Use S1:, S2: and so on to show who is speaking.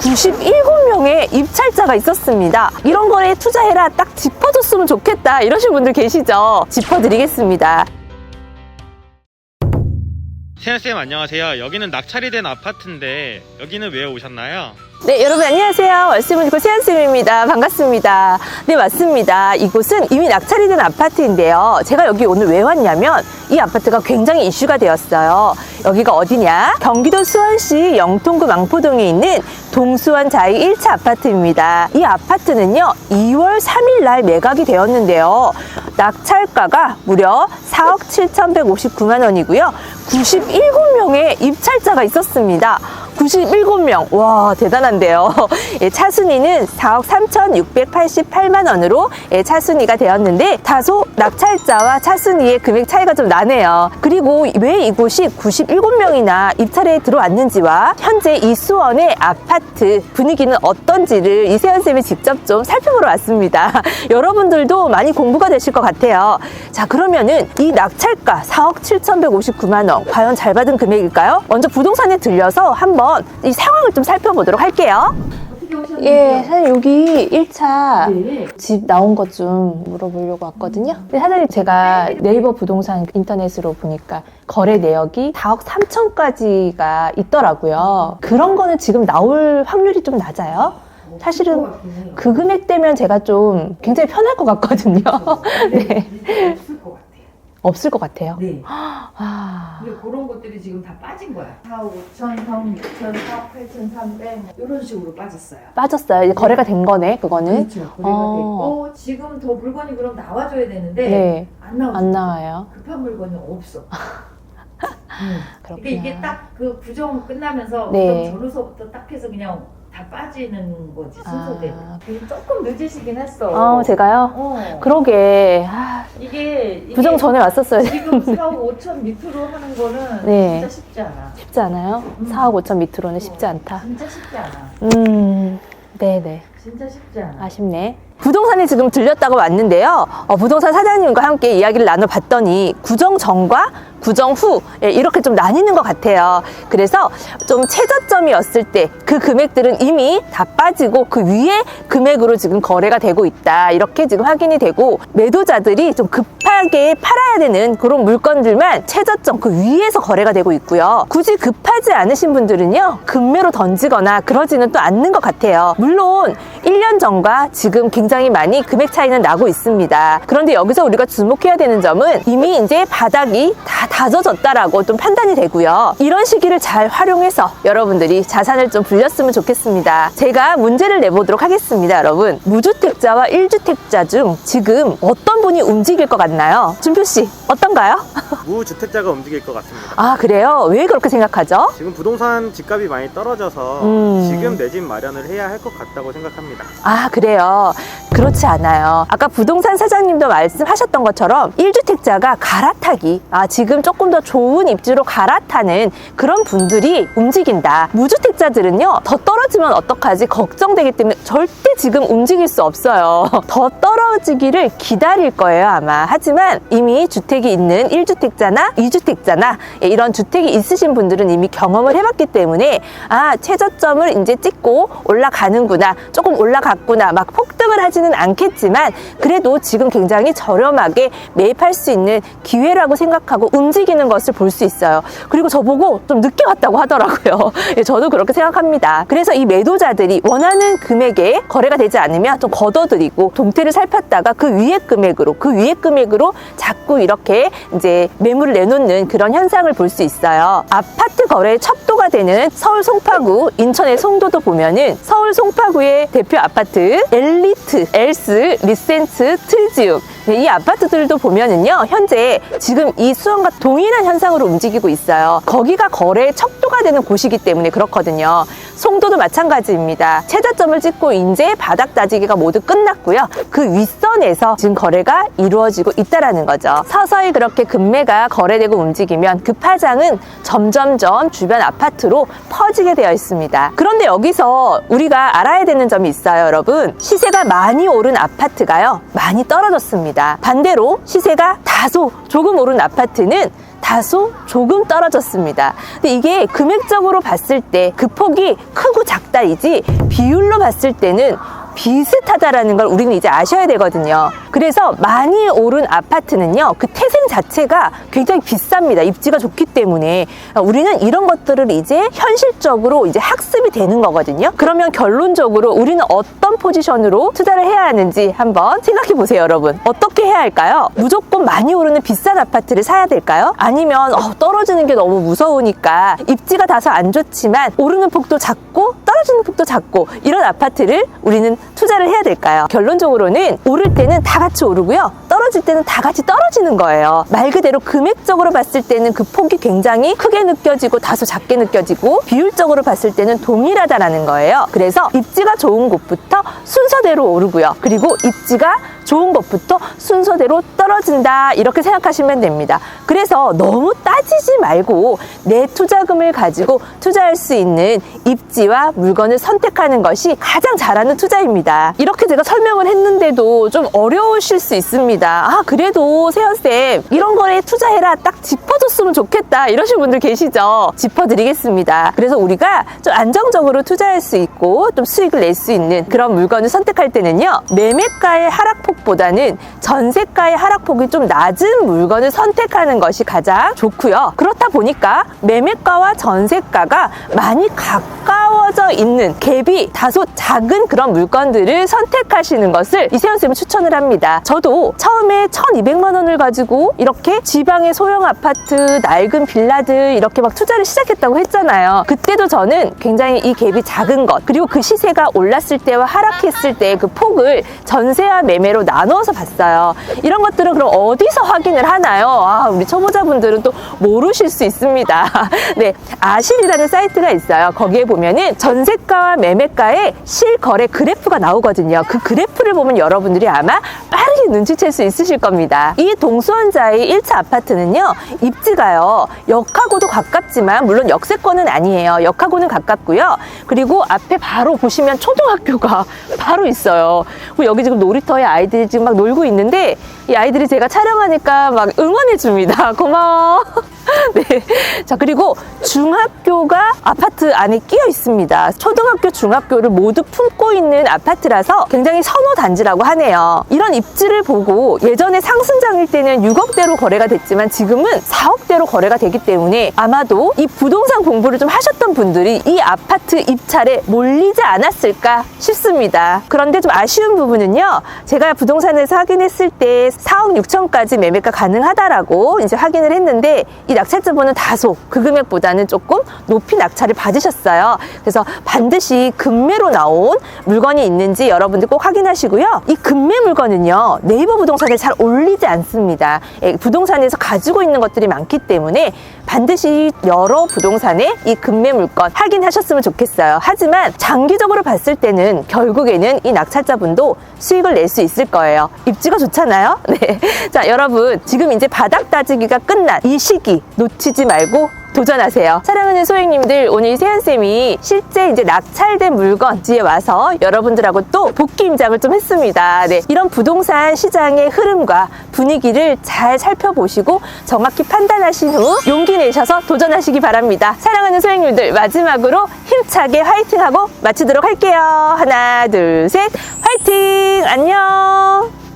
S1: 97명의 입찰자가 있었습니다. 이런 거에 투자해라, 딱 짚어줬으면 좋겠다 이러신 분들 계시죠? 짚어드리겠습니다.
S2: 세연쌤 안녕하세요. 여기는 낙찰이 된 아파트인데 여기는 왜 오셨나요?
S1: 네, 여러분 안녕하세요. 월세문이고 세연쌤입니다. 반갑습니다. 네, 맞습니다. 이곳은 이미 낙찰이 된 아파트인데요. 제가 여기 오늘 왜 왔냐면 이 아파트가 굉장히 이슈가 되었어요. 여기가 어디냐? 경기도 수원시 영통구 망포동에 있는 동수원 자이 1차 아파트입니다. 이 아파트는요, 2월 3일 날 매각이 되었는데요. 낙찰가가 무려 4억 7,159만 원이고요. 97명의 입찰자가 있었습니다. 97명. 와, 대단한데요. 차순위는 4억 3,688만 원으로 차순위가 되었는데 다소 낙찰자와 차순위의 금액 차이가 좀 나네요. 그리고 왜 이곳이 97명이나 입찰에 들어왔는지와 현재 이 수원의 아파트 분위기는 어떤지를 이세연쌤이 직접 좀 살펴보러 왔습니다. 여러분들도 많이 공부가 되실 것 같아요. 자, 그러면은 이 낙찰가 4억 7,159만 원 과연 잘 받은 금액일까요? 먼저 부동산에 들려서 한번 이 상황을 좀 살펴보도록 할게요. 예, 사장님 여기 1차
S3: 네.
S1: 집 나온 것 좀 물어보려고 왔거든요. 근데 사장님 제가 네이버 부동산 인터넷으로 보니까 거래 내역이 4억 3천까지가 있더라고요. 그런 거는 지금 나올 확률이 좀 낮아요? 사실은 그 금액대면 제가 좀 굉장히 편할 것 같거든요. 네.
S3: 없을 것
S1: 없을 것
S3: 같아요.
S1: 같아요.
S3: 네.
S1: 아,
S3: 근데 그런 것들이 지금 다 빠진 거야. 4억 5천, 4억 6천, 4억 8,300 이런 식으로 빠졌어요.
S1: 빠졌어요. 이제 거래가 된 거네, 그거는.
S3: 그렇죠. 거래가 됐고 지금 더 물건이 그럼 나와줘야 되는데
S1: 네,
S3: 안 나오죠.
S1: 안 나와요.
S3: 급한 물건이 없어.
S1: 그렇구나.
S3: 그러니까 이게 딱 그 구정 끝나면서
S1: 네.
S3: 구정 전후서부터 딱 해서 그냥 다 빠지는 거지 순서대로.
S1: 아.
S3: 조금 늦으시긴 했어.
S1: 제가요? 그러게.
S3: 이게
S1: 부정 전에 왔었어요.
S3: 지금 4억 5천 밑으로 하는 거는
S1: 네.
S3: 진짜 쉽지 않아.
S1: 쉽지 않아요? 4억 5천 밑으로는 쉽지 않다.
S3: 진짜 쉽지 않아.
S1: 네네.
S3: 진짜 쉽지 않아.
S1: 아쉽네. 부동산에 지금 들렸다고 왔는데요. 부동산 사장님과 함께 이야기를 나눠봤더니 구정 전과 구정 후 이렇게 좀 나뉘는 것 같아요. 그래서 좀 최저점이었을 때 그 금액들은 이미 다 빠지고 그 위에 금액으로 지금 거래가 되고 있다. 이렇게 지금 확인이 되고 매도자들이 좀 급하게 팔아야 되는 그런 물건들만 최저점 그 위에서 거래가 되고 있고요. 굳이 급하지 않으신 분들은요, 급매로 던지거나 그러지는 또 않는 것 같아요. 물론 1년 전과 지금 굉장히 많이 금액 차이는 나고 있습니다. 그런데 여기서 우리가 주목해야 되는 점은 이미 이제 바닥이 다 다져졌다라고 좀 판단이 되고요. 이런 시기를 잘 활용해서 여러분들이 자산을 좀 불렸으면 좋겠습니다. 제가 문제를 내보도록 하겠습니다. 여러분, 무주택자와 1주택자 중 지금 어떤 분이 움직일 것 같나요? 준표 씨, 어떤가요?
S2: 무주택자가 움직일 것 같습니다.
S1: 아, 그래요? 왜 그렇게 생각하죠?
S2: 지금 부동산 집값이 많이 떨어져서 지금 내 집 마련을 해야 할 것 같다고 생각합니다.
S1: 아, 그래요? 그렇지 않아요. 아까 부동산 사장님도 말씀하셨던 것처럼 1주택자가 갈아타기, 지금 조금 더 좋은 입지로 갈아타는 그런 분들이 움직인다. 무주택자들은요, 더 떨어지면 어떡하지 걱정되기 때문에 절대 지금 움직일 수 없어요. 더 떨어지기를 기다릴 거예요, 아마. 하지만 이미 주택이 있는 1주택자나 2주택자나 이런 주택이 있으신 분들은 이미 경험을 해봤기 때문에 최저점을 이제 찍고 올라가는구나, 조금 올라갔구나, 막 폭등을 하지는 않겠지만 그래도 지금 굉장히 저렴하게 매입할 수 있는 기회라고 생각하고 움직이는 것을 볼 수 있어요. 그리고 저보고 좀 늦게 왔다고 하더라고요. 저도 그렇게 생각합니다. 그래서 이 매도자들이 원하는 금액에 거래가 되지 않으면 좀 걷어들이고 동태를 살폈다가 그 위에 금액으로 자꾸 이렇게 이제 매물을 내놓는 그런 현상을 볼 수 있어요. 아파트 거래의 척도가 되는 서울 송파구, 인천의 송도도 보면은 서울 송파구의 대표 아파트 엘리트, 엘스, 리센트, 트리지움, 이 아파트들도 보면은요, 현재 지금 이 수원과 동일한 현상으로 움직이고 있어요. 거기가 거래의 척도가 되는 곳이기 때문에 그렇거든요. 송도도 마찬가지입니다. 최저점을 찍고 이제 바닥 다지기가 모두 끝났고요. 그 윗선에서 지금 거래가 이루어지고 있다라는 거죠. 서서히 그렇게 금매가 거래되고 움직이면 그 파장은 점점점 주변 아파트로 퍼지게 되어 있습니다. 그런데 여기서 우리가 알아야 되는 점이 있어요, 여러분. 시세가 많이 오른 아파트가요, 많이 떨어졌습니다. 반대로 시세가 다소 조금 오른 아파트는 다소 조금 떨어졌습니다. 근데 이게 금액적으로 봤을 때 그 폭이 크고 작다이지 비율로 봤을 때는 비슷하다라는 걸 우리는 이제 아셔야 되거든요. 그래서 많이 오른 아파트는요, 그 태생 자체가 굉장히 비쌉니다. 입지가 좋기 때문에. 우리는 이런 것들을 이제 현실적으로 이제 학습이 되는 거거든요. 그러면 결론적으로 우리는 어떤 포지션으로 투자를 해야 하는지 한번 생각해 보세요, 여러분. 어떻게 해야 할까요? 무조건 많이 오르는 비싼 아파트를 사야 될까요? 아니면 떨어지는 게 너무 무서우니까 입지가 다소 안 좋지만 오르는 폭도 작고 떨어지는 폭도 작고 이런 아파트를 우리는 투자를 해야 될까요? 결론적으로는 오를 때는 다 같이 오르고요, 떨어질 때는 다 같이 떨어지는 거예요. 말 그대로 금액적으로 봤을 때는 그 폭이 굉장히 크게 느껴지고 다소 작게 느껴지고, 비율적으로 봤을 때는 동일하다라는 거예요. 그래서 입지가 좋은 곳부터 순서대로 오르고요, 그리고 입지가 좋은 것부터 순서대로 떨어진다, 이렇게 생각하시면 됩니다. 그래서 너무 따지지 말고 내 투자금을 가지고 투자할 수 있는 입지와 물건을 선택하는 것이 가장 잘하는 투자입니다. 이렇게 제가 설명을 했는데도 좀 어려우실 수 있습니다. 그래도 세연쌤 이런 거에 투자해라, 딱 짚어줬으면 좋겠다, 이러신 분들 계시죠? 짚어드리겠습니다. 그래서 우리가 좀 안정적으로 투자할 수 있고 좀 수익을 낼 수 있는 그런 물건을 선택할 때는요, 매매가의 하락폭보다는 전세가의 하락폭이 좀 낮은 물건을 선택하는 것이 가장 좋고요. 그렇다 보니까 매매가와 전세가가 많이 가까워져 있는, 갭이 다소 작은 그런 물건들을 선택하시는 것을 이세연쌤은 추천을 합니다. 저도 처음에 1,200만 원을 가지고 이렇게 지방의 소형 아파트, 낡은 빌라들 이렇게 막 투자를 시작했다고 했잖아요. 그때도 저는 굉장히 이 갭이 작은 것, 그리고 그 시세가 올랐을 때와 하락했을 때 그 폭을 전세와 매매로 나누어서 봤어요. 이런 것들은 그럼 어디서 확인을 하나요? 우리 초보자분들은 또 모르실 수 있습니다. 네, 아실이라는 사이트가 있어요. 거기에 보면은 전세가와 매매가의 실거래 그래프가 나오거든요. 그 그래프를 보면 여러분들이 아마 빠르게 눈치챌 수 있으실 겁니다. 이 동수원자의 1차 아파트는요, 입지가요, 역하고도 가깝지만 물론 역세권은 아니에요. 역하고는 가깝고요. 그리고 앞에 바로 보시면 초등학교가 바로 있어요. 그리고 여기 지금 놀이터에 아이들이 지금 막 놀고 있는데, 이 아이들이 제가 촬영하니까 막 응원해 줍니다. 고마워. 네. 자, 그리고 중학교가 아파트 안에 끼어 있습니다. 초등학교, 중학교를 모두 품고 있는 아파트라서 굉장히 선호 단지라고 하네요. 이런 입지를 보고 예전에 상승장일 때는 6억대로 거래가 됐지만 지금은 4억대로 거래가 되기 때문에 아마도 이 부동산 공부를 좀 하셨던 분들이 이 아파트 입찰에 몰리지 않았을까 싶습니다. 그런데 좀 아쉬운 부분은요, 제가 부동산에서 확인했을 때 4억 6천까지 매매가 가능하다라고 이제 확인을 했는데, 이 낙찰자분은 다소 그 금액보다는 조금 높이 낙찰을 받으셨어요. 그래서 반드시 금매로 나온 물건이 있는지 여러분들 꼭 확인하시고요. 이 금매 물건은요, 네이버 부동산에 잘 올리지 않습니다. 부동산에서 가지고 있는 것들이 많기 때문에 반드시 여러 부동산에 이 금매 물건 확인하셨으면 좋겠어요. 하지만 장기적으로 봤을 때는 결국에는 이 낙찰자분도 수익을 낼 수 있을 거예요. 입지가 좋잖아요. 네. 자, 여러분, 지금 이제 바닥 다지기가 끝난 이 시기 놓치지 말고 도전하세요. 사랑하는 소액님들, 오늘 세연쌤이 실제 이제 낙찰된 물건지에 와서 여러분들하고 또 복귀 임장을 좀 했습니다. 네, 이런 부동산 시장의 흐름과 분위기를 잘 살펴보시고 정확히 판단하신 후 용기 내셔서 도전하시기 바랍니다. 사랑하는 소액님들, 마지막으로 힘차게 화이팅하고 마치도록 할게요. 하나, 둘, 셋, 화이팅! 안녕!